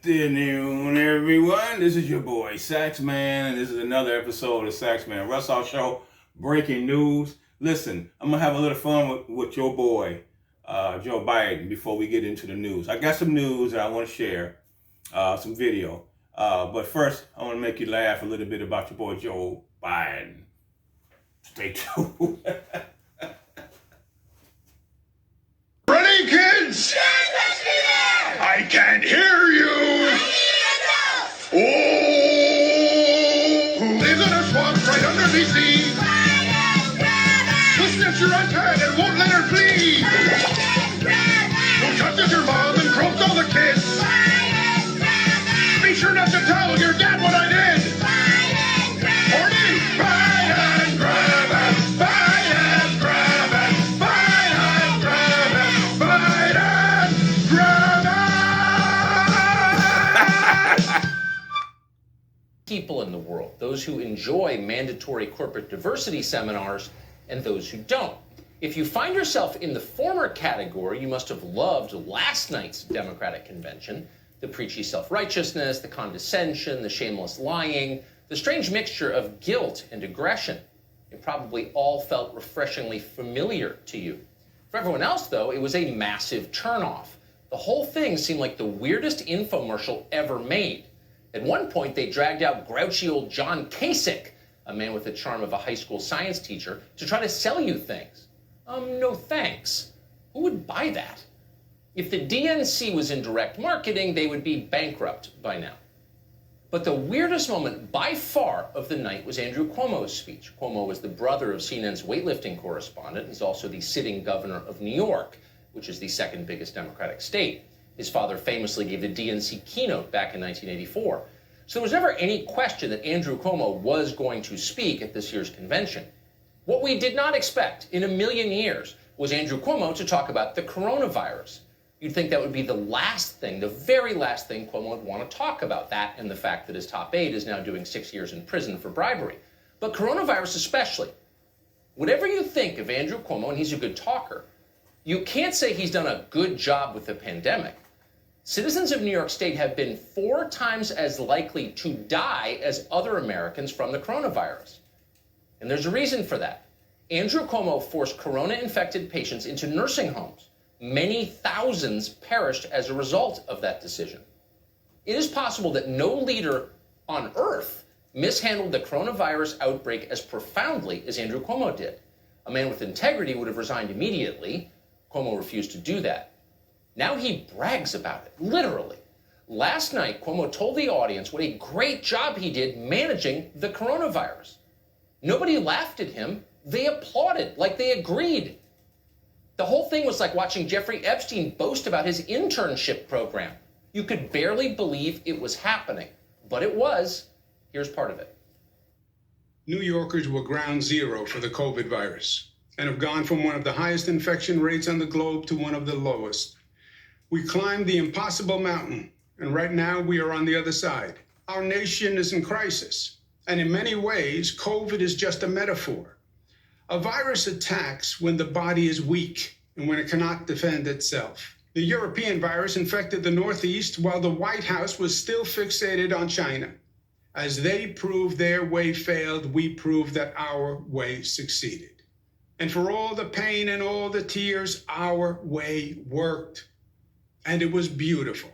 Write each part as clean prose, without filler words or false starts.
afternoon, everyone. This is your boy, Saxman, and this is another episode of Saxman Russaw Show, breaking news. Listen, I'm going to have a little fun with your boy, Joe Biden, before we get into the news. I got some news that I want to share, some video. But first, I want to make you laugh a little bit about your boy, Joe Biden. Stay tuned. Ready, kids? I can't hear you. Oh, who lives in a swamp right under the sea? Who sniffs your iPad and won't let her flee? Who touches your mom and croaks all the kids? Be sure not to tell your dad what I did. Horny, Biden, grab it. Biden, grab it. Biden, grab it. Biden, grab it. People in the world, those who enjoy mandatory corporate diversity seminars and those who don't. If you find yourself in the former category, you must have loved last night's Democratic convention. The preachy self-righteousness, the condescension, the shameless lying, the strange mixture of guilt and aggression. It probably all felt refreshingly familiar to you. For everyone else, though, it was a massive turnoff. The whole thing seemed like the weirdest infomercial ever made. At one point, they dragged out grouchy old John Kasich, a man with the charm of a high school science teacher, to try to sell you things. No thanks. Who would buy that? If the DNC was in direct marketing, they would be bankrupt by now. But the weirdest moment by far of the night was Andrew Cuomo's speech. Cuomo was the brother of CNN's weightlifting correspondent. He's also the sitting governor of New York, which is the second biggest Democratic state. His father famously gave the DNC keynote back in 1984. So there was never any question that Andrew Cuomo was going to speak at this year's convention. What we did not expect in a million years was Andrew Cuomo to talk about the coronavirus. You'd think that would be the last thing, the very last thing Cuomo would want to talk about, that and the fact that his top aide is now doing 6 years in prison for bribery. But coronavirus especially. Whatever you think of Andrew Cuomo, and he's a good talker, you can't say he's done a good job with the pandemic. Citizens of New York State have been 4 times as likely to die as other Americans from the coronavirus. And there's a reason for that. Andrew Cuomo forced corona-infected patients into nursing homes. Many thousands perished as a result of that decision. It is possible that no leader on earth mishandled the coronavirus outbreak as profoundly as Andrew Cuomo did. A man with integrity would have resigned immediately. Cuomo refused to do that. Now he brags about it, literally. Last night, Cuomo told the audience what a great job he did managing the coronavirus. Nobody laughed at him. They applauded, like they agreed. The whole thing was like watching Jeffrey Epstein boast about his internship program. You could barely believe it was happening, but it was. Here's part of it. New Yorkers were ground zero for the COVID virus and have gone from one of the highest infection rates on the globe to one of the lowest. We climbed the impossible mountain, and right now we are on the other side. Our nation is in crisis, and in many ways, COVID is just a metaphor. A virus attacks when the body is weak and when it cannot defend itself. The European virus infected the Northeast while the White House was still fixated on China. As they proved their way failed, we proved that our way succeeded. And for all the pain and all the tears, our way worked. And it was beautiful.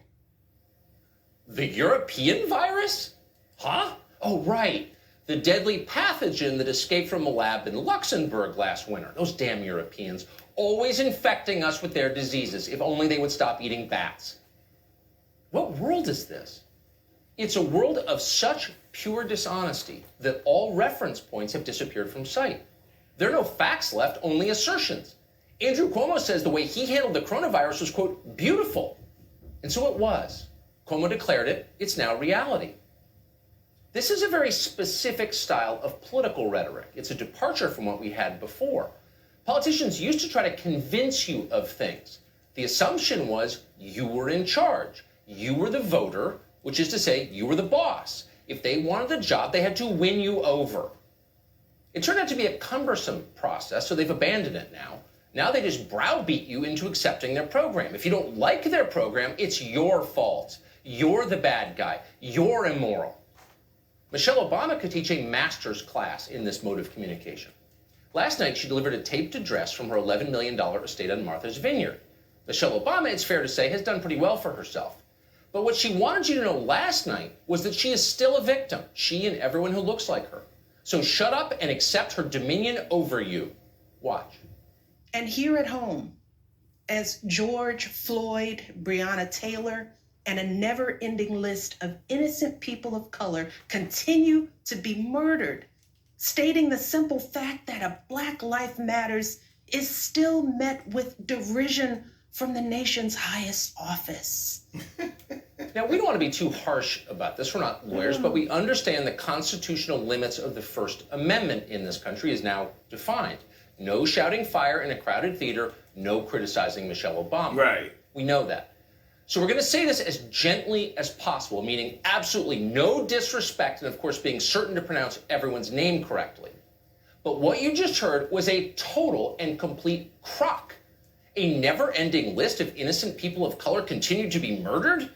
The European virus? Huh? Oh, right. The deadly pathogen that escaped from a lab in Luxembourg last winter. Those damn Europeans, always infecting us with their diseases. If only they would stop eating bats. What world is this? It's a world of such pure dishonesty that all reference points have disappeared from sight. There are no facts left, only assertions. Andrew Cuomo says the way he handled the coronavirus was, quote, beautiful. And so it was. Cuomo declared it. It's now reality. This is a very specific style of political rhetoric. It's a departure from what we had before. Politicians used to try to convince you of things. The assumption was you were in charge. You were the voter, which is to say you were the boss. If they wanted the job, they had to win you over. It turned out to be a cumbersome process, so they've abandoned it now. Now they just browbeat you into accepting their program. If you don't like their program, it's your fault. You're the bad guy. You're immoral. Michelle Obama could teach a master's class in this mode of communication. Last night, she delivered a taped address from her $11 million estate on Martha's Vineyard. Michelle Obama, it's fair to say, has done pretty well for herself. But what she wanted you to know last night was that she is still a victim, she and everyone who looks like her. So shut up and accept her dominion over you. Watch. And here at home, as George Floyd, Breonna Taylor, and a never-ending list of innocent people of color continue to be murdered, stating the simple fact that a Black Life Matters is still met with derision from the nation's highest office. Now, we don't want to be too harsh about this. We're not lawyers, but we understand the constitutional limits of the First Amendment in this country is now defined. No shouting fire in a crowded theater, no criticizing Michelle Obama. Right. We know that. So we're going to say this as gently as possible, meaning absolutely no disrespect and, of course, being certain to pronounce everyone's name correctly. But what you just heard was a total and complete crock. A never-ending list of innocent people of color continue to be murdered?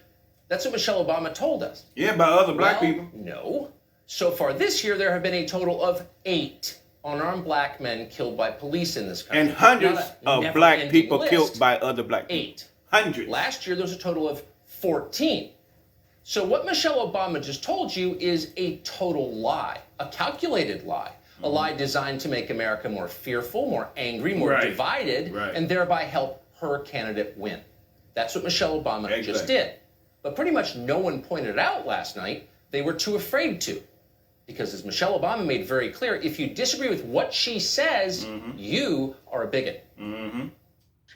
That's what Michelle Obama told us. Yeah, by other black people. No. So far this year, there have been a total of 8 unarmed black men killed by police in this country. And hundreds of black people killed by other black people. 8. Hundreds. Last year, there was a total of 14. So what Michelle Obama just told you is a total lie, a calculated lie, a lie designed to make America more fearful, more angry, more divided, and thereby help her candidate win. That's what Michelle Obama just did. But pretty much no one pointed out last night they were too afraid to. Because as Michelle Obama made very clear, if you disagree with what she says, you are a bigot.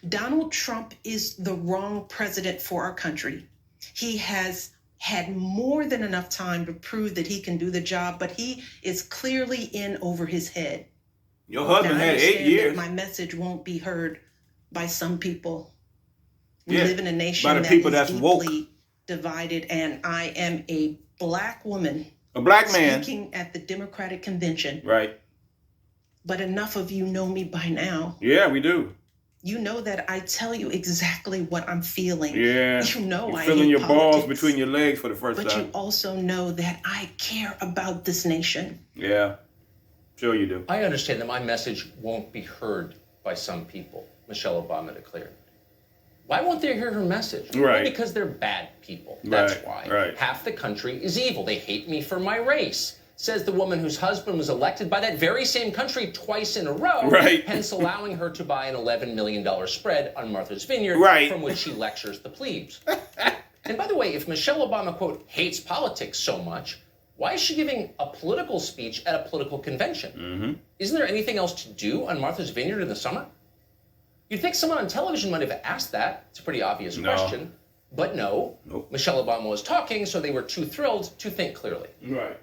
Donald Trump is the wrong president for our country. He has had more than enough time to prove that he can do the job, but he is clearly in over his head. Your husband had 8 years. My message won't be heard by some people. We Yeah, live in a nation by the that people is that's woke. deeply divided, and I am a black woman. A black man. Speaking at the Democratic convention. Right. But enough of you know me by now. Yeah, we do. You know that I tell you exactly what I'm feeling. Yeah. You know You're I feeling hate your balls politics, between your legs for the first but time. you also know that I care about this nation. Yeah. Sure you do. I understand that my message won't be heard by some people, Michelle Obama declared. Why won't they hear her message? Right. Well, because they're bad people. That's Right, why. right. Half the country is evil. They hate me for my race, says the woman whose husband was elected by that very same country twice in a row, Right. hence allowing her to buy an $11 million spread on Martha's Vineyard, Right. from which she lectures the plebes. And by the way, if Michelle Obama, quote, hates politics so much, why is she giving a political speech at a political convention? Isn't there anything else to do on Martha's Vineyard in the summer? You'd think someone on television might have asked that. It's a pretty obvious question. But no. Nope. Michelle Obama was talking, so they were too thrilled to think clearly. Right.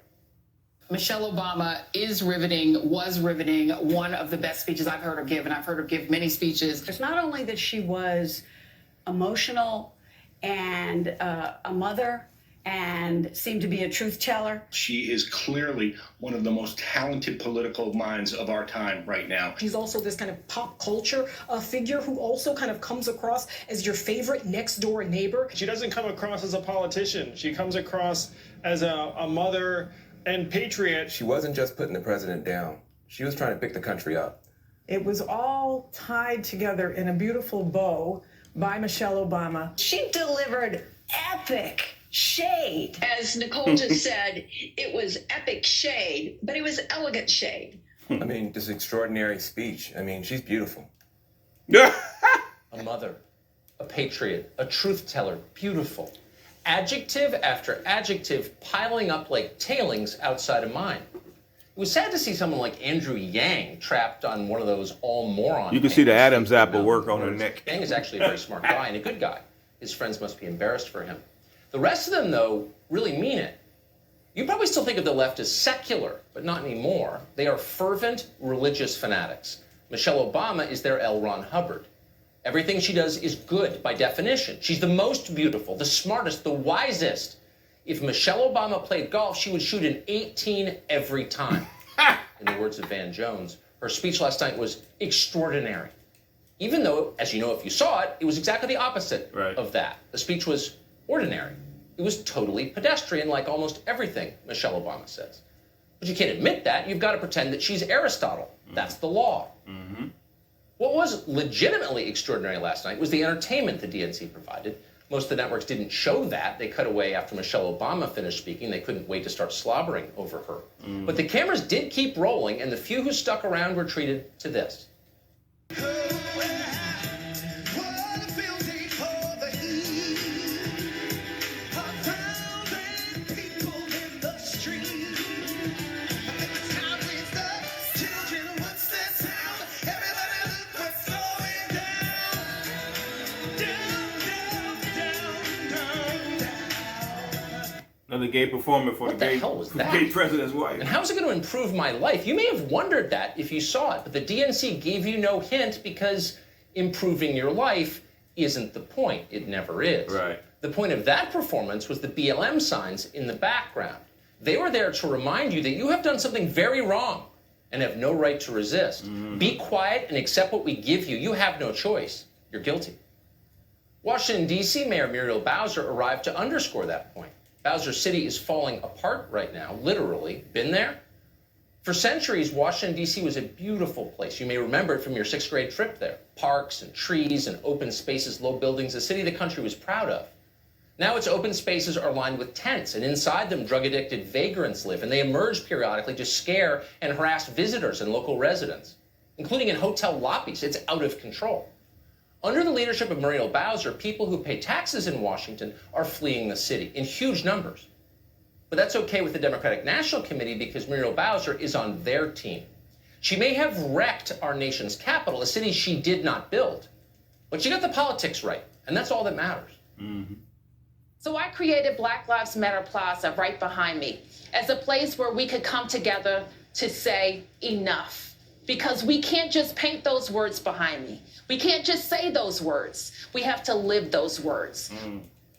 Michelle Obama was riveting, one of the best speeches I've heard her give, and I've heard her give many speeches. It's not only that she was emotional and a mother and seemed to be a truth teller. She is clearly one of the most talented political minds of our time right now. She's also this kind of pop culture figure who also kind of comes across as your favorite next door neighbor. She doesn't come across as a politician. She comes across as a mother and patriot. She wasn't just putting the president down. She was trying to pick the country up. It was all tied together in a beautiful bow by Michelle Obama. She delivered epic shade. As Nicole just said, it was epic shade, but it was elegant shade. I mean, this extraordinary speech. I mean, she's beautiful. A mother, a patriot, a truth teller, beautiful. Adjective after adjective piling up like tailings outside of mine. It was sad to see someone like Andrew Yang trapped on one of those all-moron. You can see the Adam's apple work on her neck. Yang is actually a very smart guy and a good guy. His friends must be embarrassed for him. The rest of them, though, really mean it. You probably still think of the left as secular, but not anymore. They are fervent religious fanatics. Michelle Obama is their L. Ron Hubbard. Everything she does is good by definition. She's the most beautiful, the smartest, the wisest. If Michelle Obama played golf, she would shoot an 18 every time. In the words of Van Jones, her speech last night was extraordinary. Even though, as you know if you saw it, it was exactly the opposite of that. The speech was ordinary. It It was totally pedestrian, like almost everything Michelle Obama says. But you can't admit that. You've got to pretend that she's Aristotle. That's the law. Mm-hmm. What was legitimately extraordinary last night was the entertainment the DNC provided. Most of the networks didn't show that. They cut away after Michelle Obama finished speaking. They couldn't wait to start slobbering over her. But the cameras did keep rolling, and the few who stuck around were treated to this. Another gay performer for What the the hell was that? gay president's wife. And how is it going to improve my life? You may have wondered that if you saw it, but the DNC gave you no hint because improving your life isn't the point. It never is. Right. The point of that performance was the BLM signs in the background. They were there to remind you that you have done something very wrong and have no right to resist. Be quiet and accept what we give you. You have no choice. You're guilty. Washington, D.C. Mayor Muriel Bowser arrived to underscore that point. Bowser City is falling apart right now, literally. Been there? For centuries, Washington, D.C. was a beautiful place. You may remember it from your 6th grade trip there. Parks and trees and open spaces, low buildings, a city the country was proud of. Now its open spaces are lined with tents, and inside them drug-addicted vagrants live, and they emerge periodically to scare and harass visitors and local residents, including in hotel lobbies. It's out of control. Under the leadership of Muriel Bowser, people who pay taxes in Washington are fleeing the city in huge numbers. But that's okay with the Democratic National Committee because Muriel Bowser is on their team. She may have wrecked our nation's capital, a city she did not build, but she got the politics right, and that's all that matters. So I created Black Lives Matter Plaza right behind me as a place where we could come together to say enough. Because we can't just paint those words behind me. We can't just say those words. We have to live those words.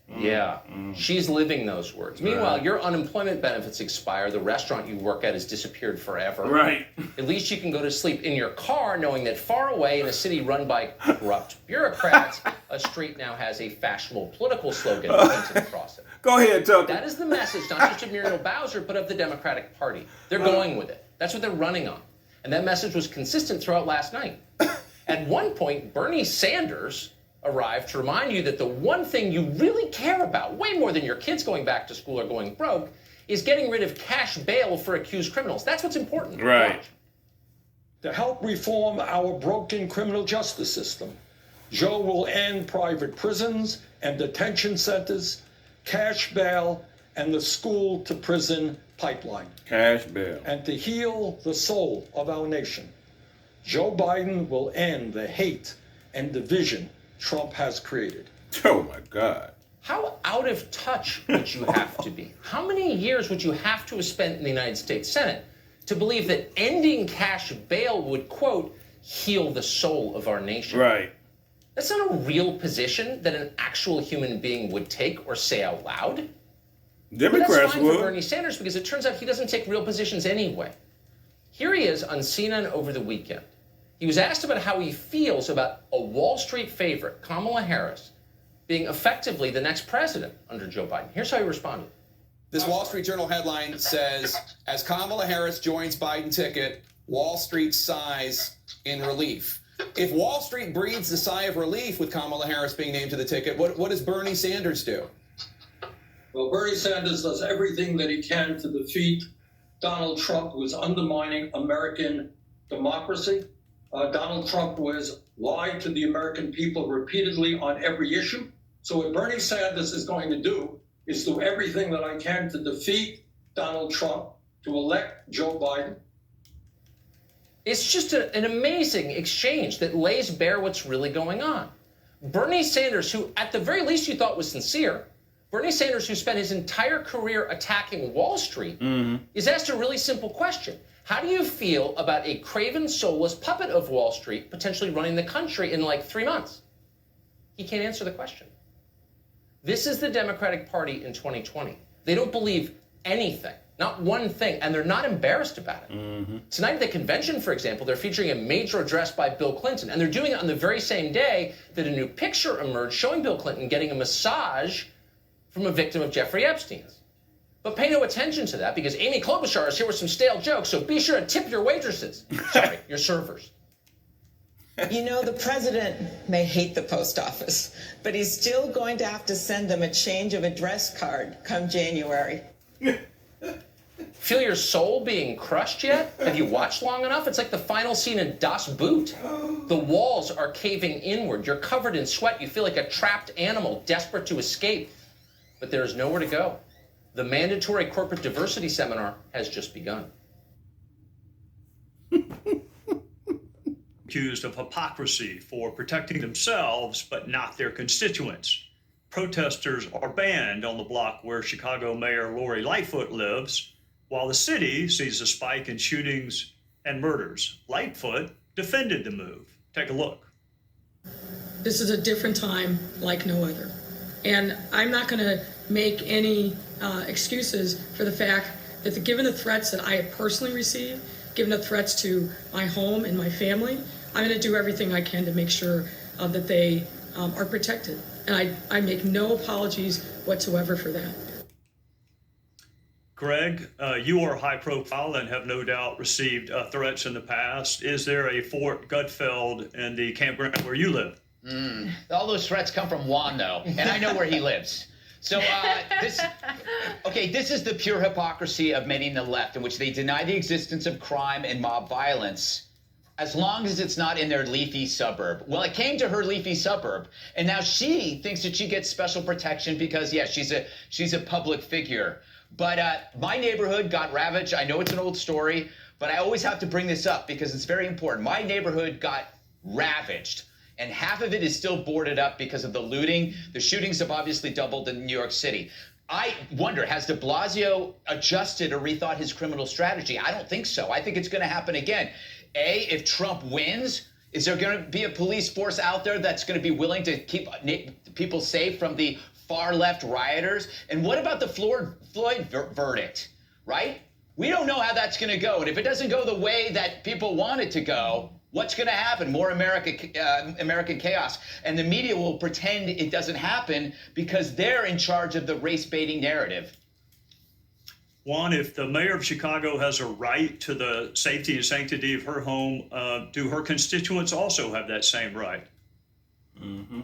Yeah, she's living those words. Meanwhile, your unemployment benefits expire. The restaurant you work at has disappeared forever. Right. At least you can go to sleep in your car knowing that far away in a city run by corrupt bureaucrats, a street now has a fashionable political slogan painted across it. Go ahead, Tucker. That is the message, not just of Muriel Bowser, but of the Democratic Party. They're going with it. That's what they're running on. And that message was consistent throughout last night. At one point, Bernie Sanders arrived to remind you that the one thing you really care about, way more than your kids going back to school or going broke, is getting rid of cash bail for accused criminals. That's what's important. Right. To help reform our broken criminal justice system, Joe will end private prisons and detention centers, cash bail, and the school-to-prison pipeline. Cash bail. And to heal the soul of our nation, Joe Biden will end the hate and division Trump has created. Oh, my God. How out of touch would you have to be? How many years would you have to have spent in the United States Senate to believe that ending cash bail would, quote, heal the soul of our nation? Right. That's not a real position that an actual human being would take or say out loud. Democrats but that's fine would. for Bernie Sanders because it turns out he doesn't take real positions anyway. Here he is on CNN over the weekend. He was asked about how he feels about a Wall Street favorite, Kamala Harris, being effectively the next president under Joe Biden. Here's how he responded. This Wall Street Journal headline says, as Kamala Harris joins Biden ticket, Wall Street sighs in relief. If Wall Street breathes a sigh of relief with Kamala Harris being named to the ticket, what does Bernie Sanders do? Well, Bernie Sanders does everything that he can to defeat Donald Trump, who is undermining American democracy. Donald Trump was lied to the American people repeatedly on every issue. So what Bernie Sanders is going to do is do everything that I can to defeat Donald Trump, to elect Joe Biden. It's just an amazing exchange that lays bare what's really going on. Bernie Sanders, who at the very least you thought was sincere, Bernie Sanders, who spent his entire career attacking Wall Street, is asked a really simple question. How do you feel about a craven, soulless puppet of Wall Street potentially running the country in like 3 months? He can't answer the question. This is the Democratic Party in 2020. They don't believe anything, not one thing, and they're not embarrassed about it. Tonight at the convention, for example, they're featuring a major address by Bill Clinton, and they're doing it on the very same day that a new picture emerged showing Bill Clinton getting a massage from a victim of Jeffrey Epstein's. But pay no attention to that because Amy Klobuchar is here with some stale jokes, so be sure to tip your waitresses. Sorry, your servers. You know, the president may hate the post office, but he's still going to have to send them a change of address card come January. Feel your soul being crushed yet? Have you watched long enough? It's like the final scene in Das Boot. The walls are caving inward. You're covered in sweat. You feel like a trapped animal desperate to escape. But there is nowhere to go. The mandatory corporate diversity seminar has just begun. Accused of hypocrisy for protecting themselves but not their constituents. Protesters are banned on the block where Chicago Mayor Lori Lightfoot lives, while the city sees a spike in shootings and murders. Lightfoot defended the move. Take a look. This is a different time like no other. And I'm not going to make any excuses for the fact that given the threats that I have personally received, given the threats to my home and my family, I'm going to do everything I can to make sure that they are protected. And I make no apologies whatsoever for that. Greg, you are high profile and have no doubt received threats in the past. Is there a Fort Gutfeld in the campground where you live? All those threats come from Juan, though, and I know where he lives. So this is the pure hypocrisy of many in the left, in which they deny the existence of crime and mob violence as long as it's not in their leafy suburb. Well, it came to her leafy suburb, and now she thinks that she gets special protection because, yeah, she's a public figure. But my neighborhood got ravaged. I know it's an old story, but I always have to bring this up because it's very important. My neighborhood got ravaged, and half of it is still boarded up because of the looting. The shootings have obviously doubled in New York City. I wonder, has de Blasio adjusted or rethought his criminal strategy? I don't think so. I think it's going to happen again. If Trump wins, is there going to be a police force out there that's going to be willing to keep people safe from the far left rioters? And what about the Floyd verdict, right? We don't know how that's going to go. And if it doesn't go the way that people want it to go, what's going to happen? More American chaos. And the media will pretend it doesn't happen because they're in charge of the race-baiting narrative. Juan, if the mayor of Chicago has a right to the safety and sanctity of her home, do her constituents also have that same right? Mm-hmm.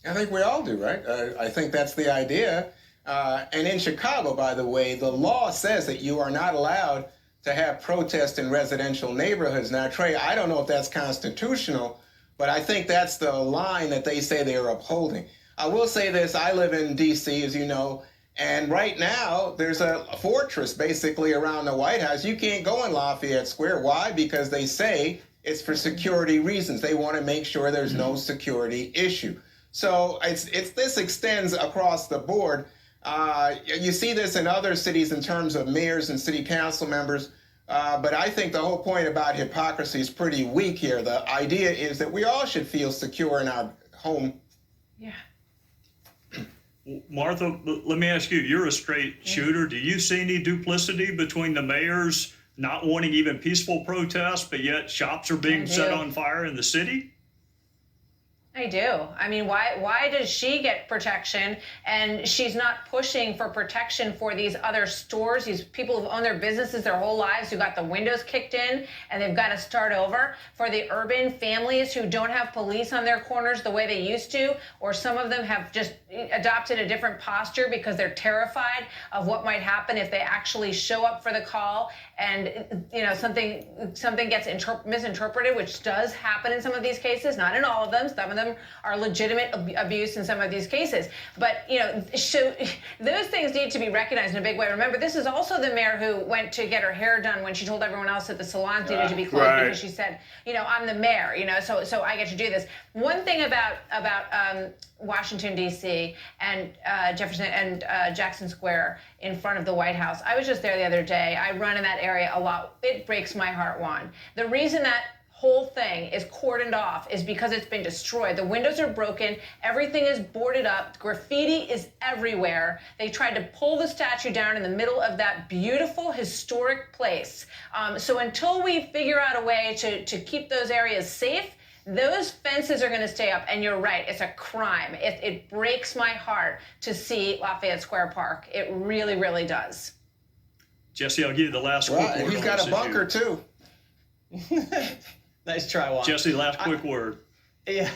I think we all do, right? I think that's the idea. And in Chicago, by the way, the law says that you are not allowed to have protests in residential neighborhoods. Now, Trey, I don't know if that's constitutional, but I think that's the line that they say they are upholding. I will say this, I live in D.C., as you know, and right now there's a fortress basically around the White House. You can't go in Lafayette Square. Why? Because they say it's for security reasons. They want to make sure there's no security issue. So this extends across the board. You see this in other cities in terms of mayors and city council members, but I think the whole point about hypocrisy is pretty weak here. The idea is that we all should feel secure in our home. Yeah. Martha, let me ask you, you're a straight shooter. Do you see any duplicity between the mayors not wanting even peaceful protests, but yet shops are being set on fire in the city? I do. I mean, why does she get protection and she's not pushing for protection for these other stores, these people who've owned their businesses their whole lives, who got the windows kicked in and they've got to start over, for the urban families who don't have police on their corners the way they used to, or some of them have just adopted a different posture because they're terrified of what might happen if they actually show up for the call and, you know, something gets misinterpreted, which does happen in some of these cases, not in all of them. Some of them are legitimate abuse in some of these cases. But, you know, so those things need to be recognized in a big way. Remember, this is also the mayor who went to get her hair done when she told everyone else that the salons needed to be closed because she said, you know, I'm the mayor, you know, so I get to do this. One thing about Washington, D.C. and Jefferson and Jackson Square in front of the White House. I was just there the other day. I run in that area a lot. It breaks my heart, Juan. The reason that whole thing is cordoned off is because it's been destroyed. The windows are broken. Everything is boarded up. Graffiti is everywhere. They tried to pull the statue down in the middle of that beautiful historic place. So until we figure out a way to keep those areas safe, Those fences are going to stay up, and you're right, it's a crime. It breaks my heart to see Lafayette Square Park. It really, really does. Jesse, I'll give you the last quick word. He's got a bunker too. Nice try, Juan. Jesse, last quick word. Yeah,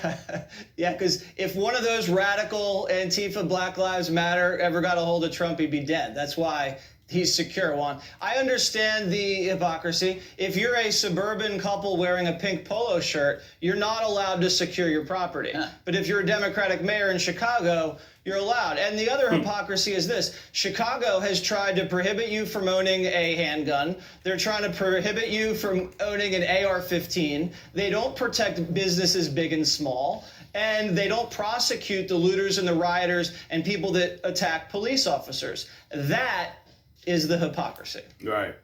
because if one of those radical Antifa Black Lives Matter ever got a hold of Trump, he'd be dead. That's why he's secure, Juan. I understand the hypocrisy. If you're a suburban couple wearing a pink polo shirt, you're not allowed to secure your property. But if you're a Democratic mayor in Chicago, you're allowed. And the other hypocrisy is this. Chicago has tried to prohibit you from owning a handgun. They're trying to prohibit you from owning an AR-15. They don't protect businesses big and small. And they don't prosecute the looters and the rioters and people that attack police officers. That is the hypocrisy. Right.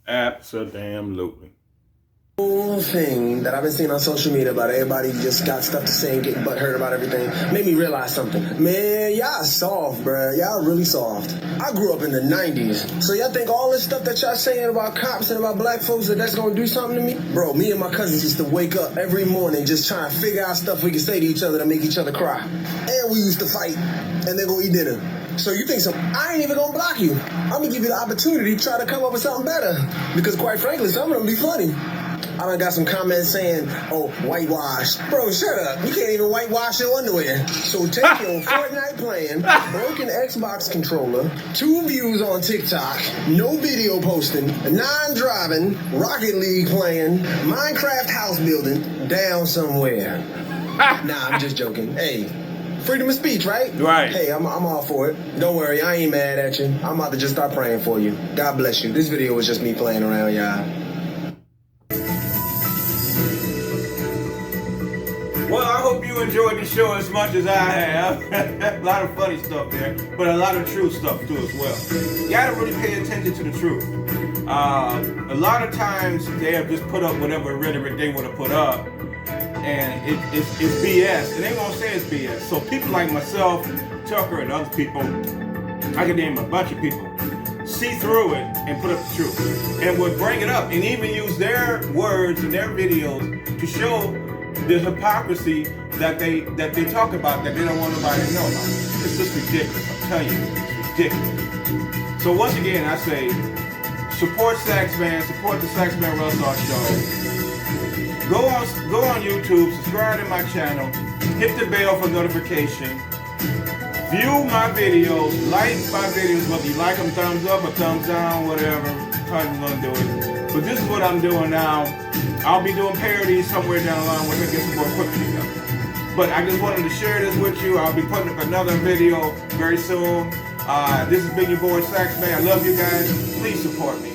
Absolutely. Whole thing that I've been seeing on social media about everybody just got stuff to say and getting butthurt about everything made me realize something. Man, y'all soft, bruh. Y'all really soft. I grew up in the 90s. So y'all think all this stuff that y'all saying about cops and about black folks that's gonna do something to me? Bro, me and my cousins used to wake up every morning just trying to figure out stuff we could say to each other to make each other cry. And we used to fight and then go eat dinner. So you think so? I ain't even gonna block you. I'm gonna give you the opportunity to try to come up with something better. Because quite frankly, some of them be funny. I done got some comments saying, oh, whitewash. Bro, shut up. You can't even whitewash your underwear. So take your Fortnite playing, broken Xbox controller, 2 views on TikTok, no video posting, 9 driving, Rocket League playing, Minecraft house building, down somewhere. Nah, I'm just joking. Hey, freedom of speech, right? Right. Hey, I'm all for it. Don't worry, I ain't mad at you. I'm about to just start praying for you. God bless you. This video was just me playing around, y'all. Well, I hope you enjoyed the show as much as I have. A lot of funny stuff there, but a lot of true stuff too as well. You gotta really pay attention to the truth. A lot of times they have just put up whatever rhetoric they want to put up, and it's BS, and they won't say it's BS. So people like myself, Tucker, and other people, I can name a bunch of people, see through it and put up the truth, and would bring it up and even use their words and their videos to show the hypocrisy that they talk about that they don't want nobody to know about. It's just ridiculous. I'm telling you, it's ridiculous. So once again, I say, support Saxman, support the Saxman Russaw Show. Go on YouTube, subscribe to my channel, hit the bell for notification, view my videos, like my videos, whether you like them, thumbs up or thumbs down, whatever, how you gonna do it. But this is what I'm doing now. I'll be doing parodies somewhere down the line once I get some more equipment together. But I just wanted to share this with you. I'll be putting up another video very soon. This has been your boy Saxman. I love you guys. Please support me.